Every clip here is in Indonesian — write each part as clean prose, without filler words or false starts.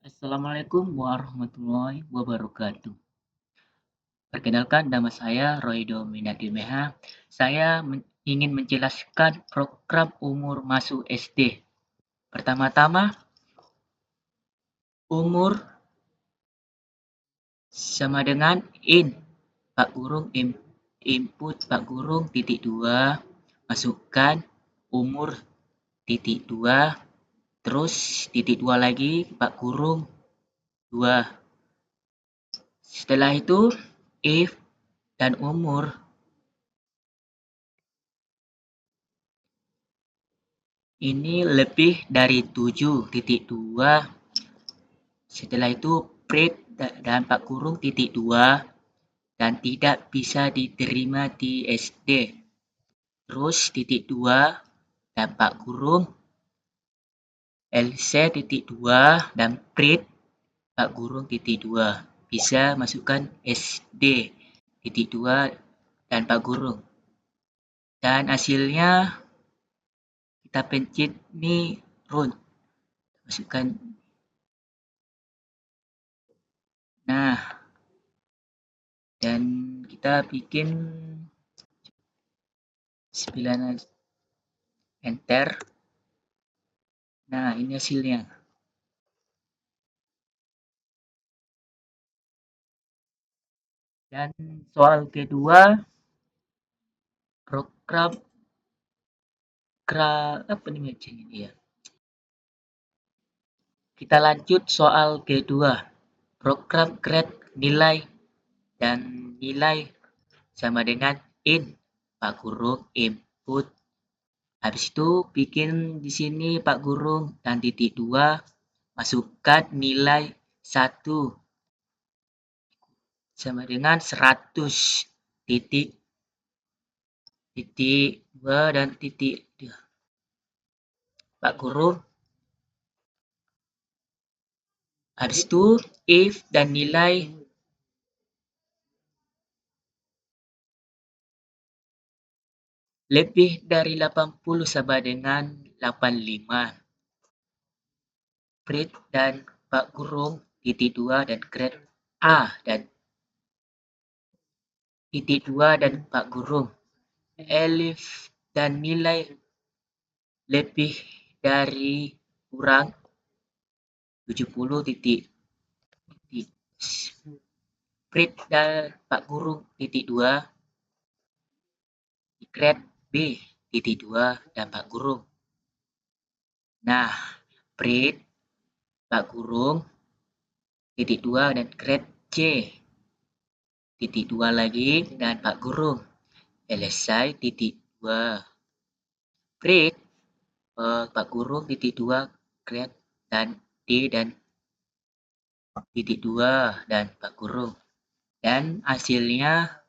Assalamualaikum warahmatullahi wabarakatuh. Perkenalkan, nama saya Roydo Minadi Meha. Saya ingin menjelaskan program umur masuk SD. Pertama-tama, umur sama dengan in, Pak Gurung input Pak Gurung titik dua, masukkan umur titik dua, terus titik dua lagi Pak Gurung dua. Setelah itu, if dan umur ini lebih dari 7.2. Setelah itu print dan Pak Kurung titik 2 dan tidak bisa diterima di SD. Terus titik 2 dan Pak Kurung LC titik 2 dan print Pak Kurung titik 2 bisa masukkan SD titik 2 dan Pak Kurung. Dan hasilnya kita pencet nih run. Masukkan. Nah, dan kita bikin 9 enter. Nah, ini hasilnya. Dan soal kedua, program apa nih bacanya ya? Kita lanjut soal kedua. Program grade nilai dan nilai sama dengan in Pak Guru input. Habis itu bikin di sini Pak Guru dan titik 2 masukkan nilai 1 sama dengan 100 titik 2 dan titik 2. Pak Guru. Habis itu if dan nilai lebih dari 80 sama dengan 85. Print dan Pak Gurung titik 2 dan grade A dan titik 2 dan Pak Gurung. Elif dan nilai lebih dari kurang 70 titik. Print dan Pak Gurung titik 2 grade B titik 2 dan Pak Gurung. Nah, print Pak Gurung titik 2 dan grade C titik 2 lagi dan Pak Gurung. Selesai titik 2. Print Pak Gurung titik 2 grade dan D dan titik 2 dan Pak Gurung. Dan hasilnya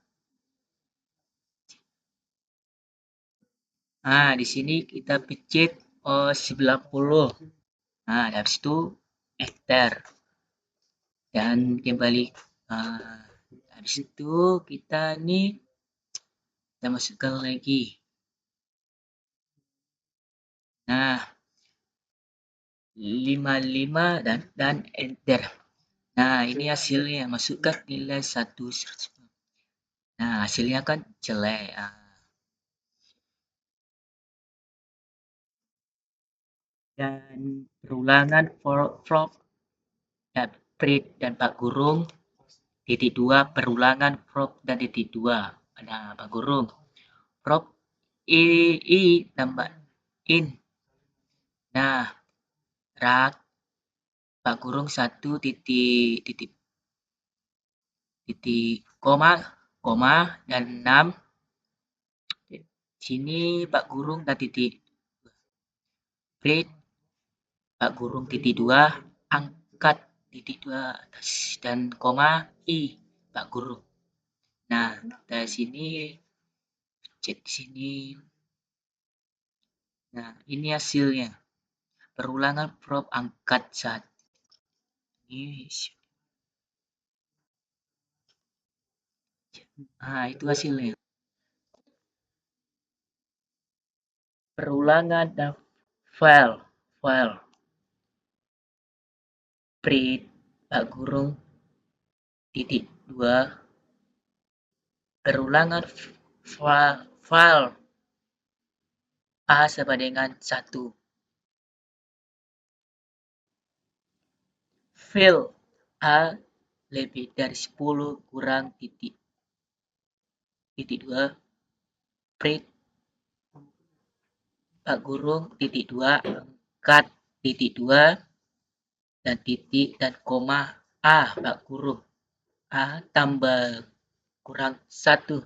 di sini kita pencet 90. Nah, dari situ enter. Dan kembali dari situ kita masukkan lagi. Nah, 55 dan enter. Nah, ini hasilnya. Masukkan nilai 1. Nah, hasilnya kan jelek. Dan perulangan prop dan print dan Pak Gurung titik 2 perulangan prop dan titik 2. Nah, Pak Gurung. Prop i tambah in. Nah, rak Pak Gurung 1 titik koma dan 6. Sini Pak Gurung dan titik print Pak Gurung titik 2 angkat titik 2 atas dan koma i Pak Gurung. Nah, dari sini cek di sini. Nah, ini hasilnya. Perulangan prop angkat 1. Nah, itu hasilnya. Perulangan dan file. Prit, Pak Gurung, titik 2, perulangan file A sama dengan 1. File A lebih dari 10 kurang titik 2, Prit, Pak Gurung, titik 2, angkat titik 2, dan titik dan koma A, Pak Gurung. A tambah kurang 1.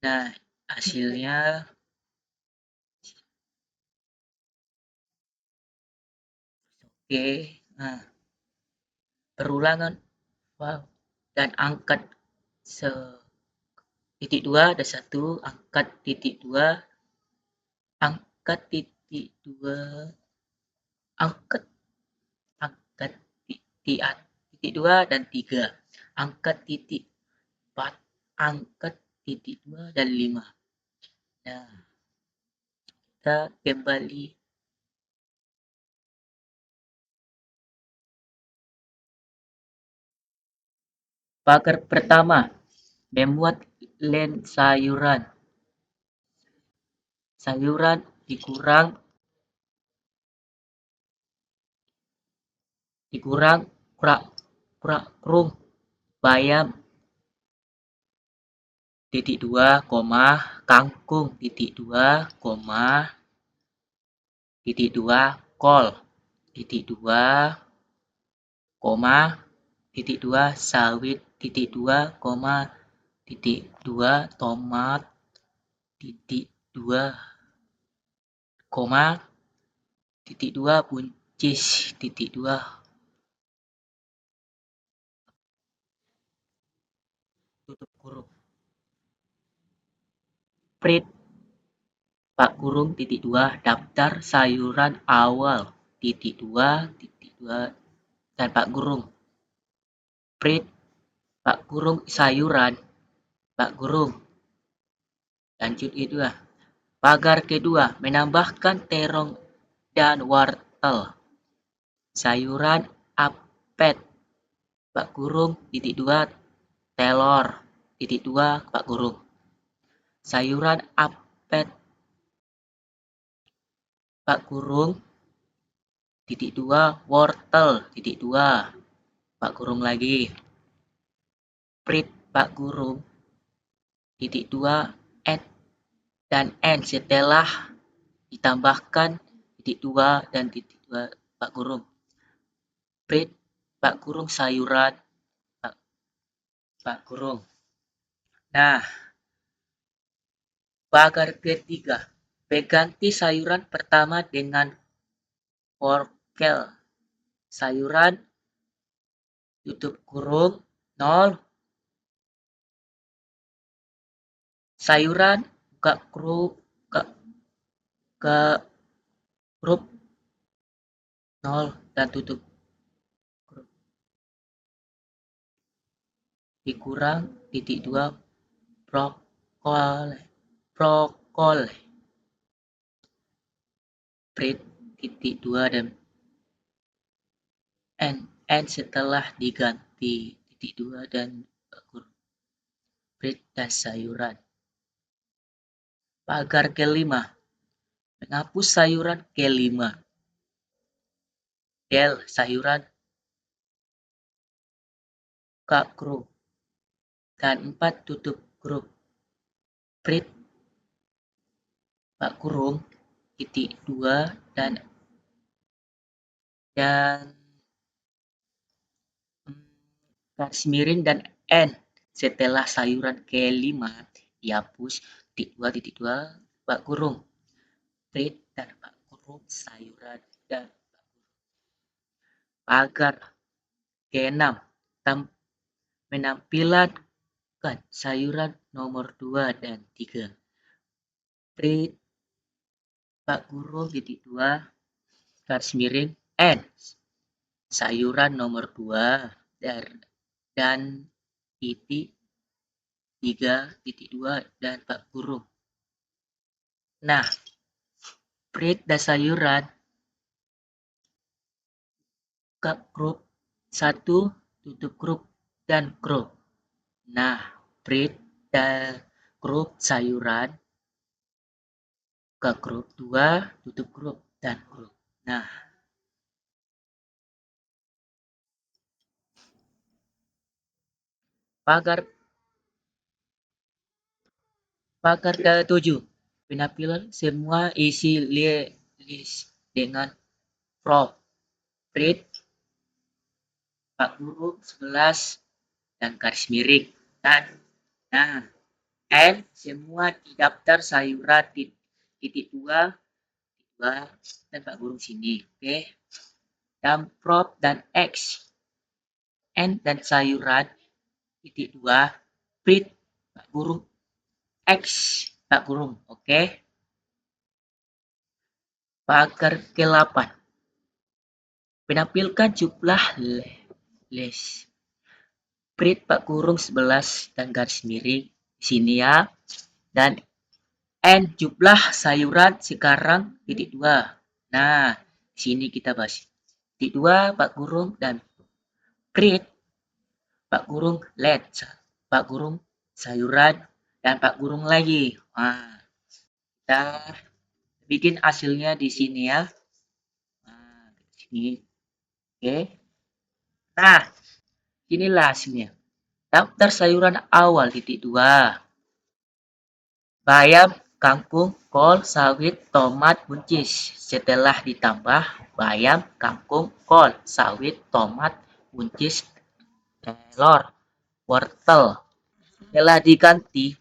Nah, hasilnya oke. Nah, perulangan wow, dan angkat titik 2 ada 1, angkat titik 2, angkat titik 2, angkat angkat titik 2 dan 3, angkat titik 4, angkat titik 2 dan 5. Nah, kita kembali pagar pertama, membuat lem sayuran. Sayuran dikurang kurung bayam titik 2, kangkung titik 2, titik 2, kol titik 2, titik 2, sawit titik 2, titik 2, tomat titik 2, titik 2, buncis titik 2, tutup kurung. Prit Pak Kurung titik 2, daftar sayuran awal titik 2, dan Pak Gurung. Prit Pak Gurung sayuran Pak Gurung. Lanjut itu lah. Pagar kedua, menambahkan terong dan wortel. Sayuran apet Pak Gurung titik 2, telur titik 2, Pak Gurung. Sayuran apet Pak Gurung titik 2, wortel titik 2, Pak Gurung lagi. Prit Pak Gurung titik 2, dan N setelah ditambahkan titik 2 dan titik 2 Pak Gurung. Prit Pak Gurung sayuran Pak Gurung. Nah, pagar ketiga, berganti sayuran pertama dengan wortel. Sayuran tutup kurung 0. Sayuran buka grup 0 dan tutup grup. Dikurang titik 2, brokoli. Prit titik 2 dan N setelah diganti titik 2 dan Prit dan sayuran. Pagar kelima, menghapus sayuran kelima. Del sayuran buka grup. Dan 4 tutup grup. Prit Pak Kurung titik 2 dan garis miring dan N setelah sayuran kelima dihapus titik 2 titik 2 Pak Kurung. Prit dan Pak Kurung sayuran dan pagar keenam, menampilkan sayuran nomor 2 dan 3. Prit Pak Kurung titik 2 garis miring N sayuran nomor 2 dan titik 3 titik 2 dan Pak Kurung. Nah, Prit dan sayuran buka grup 1, tutup grup dan grup. Nah, breed dan grup sayuran, buka grup 2, tutup grup dan grup. Nah, pagar ke-7. Penampilan semua isi list dengan prop, breed, Pak Guru 11 dan garis miring. Nah, N semua di daftar sayuran titik 2 dan Pak Guru sini. Oke. Dan prop dan X. N dan sayuran titik 2, breed Pak Guru X Pak Guru. Oke. Pagar ke-8. Menampilkan jumlah list. Breed Pak Gurung 11 dan garis miring sini ya. Dan N jumlah sayuran sekarang titik 2. Nah, sini kita bahas. Titik 2 Pak Gurung dan breed Pak Gurung LED. Pak Gurung sayuran dan Pak Gurung lagi. Nah, kita bikin hasilnya di sini ya. Nah, sini. Oke. Nah, inilah hasilnya. Daftar sayuran awal titik 2. Bayam, kangkung, kol, sawit, tomat, buncis. Setelah ditambah bayam, kangkung, kol, sawit, tomat, buncis, telur, wortel. Setelah diganti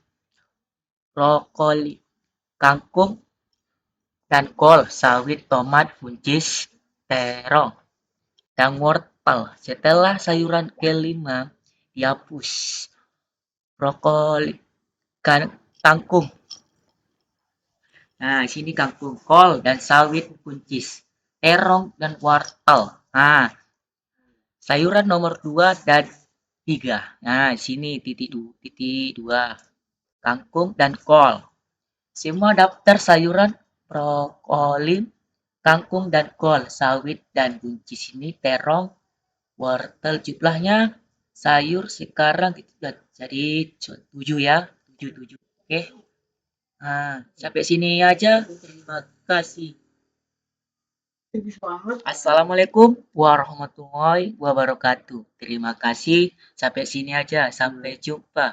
brokoli, kangkung, dan kol, sawit, tomat, buncis, terong, dan wortel. Setelah sayuran kelima dihapus brokoli, kangkung. Nah, sini kangkung, kol, dan sawit buncis, terong, dan wortel. Nah, sayuran nomor 2 dan 3. Nah, sini titik 2, kangkung, dan kol. Semua daftar sayuran brokoli, kangkung, dan kol, sawit, dan buncis ini terong, wortel. Jumlahnya sayur sekarang jadi 7 ya. 7. Oke. Nah, sampai sini aja. Terima kasih. Assalamualaikum warahmatullahi wabarakatuh. Terima kasih. Sampai sini aja. Sampai jumpa.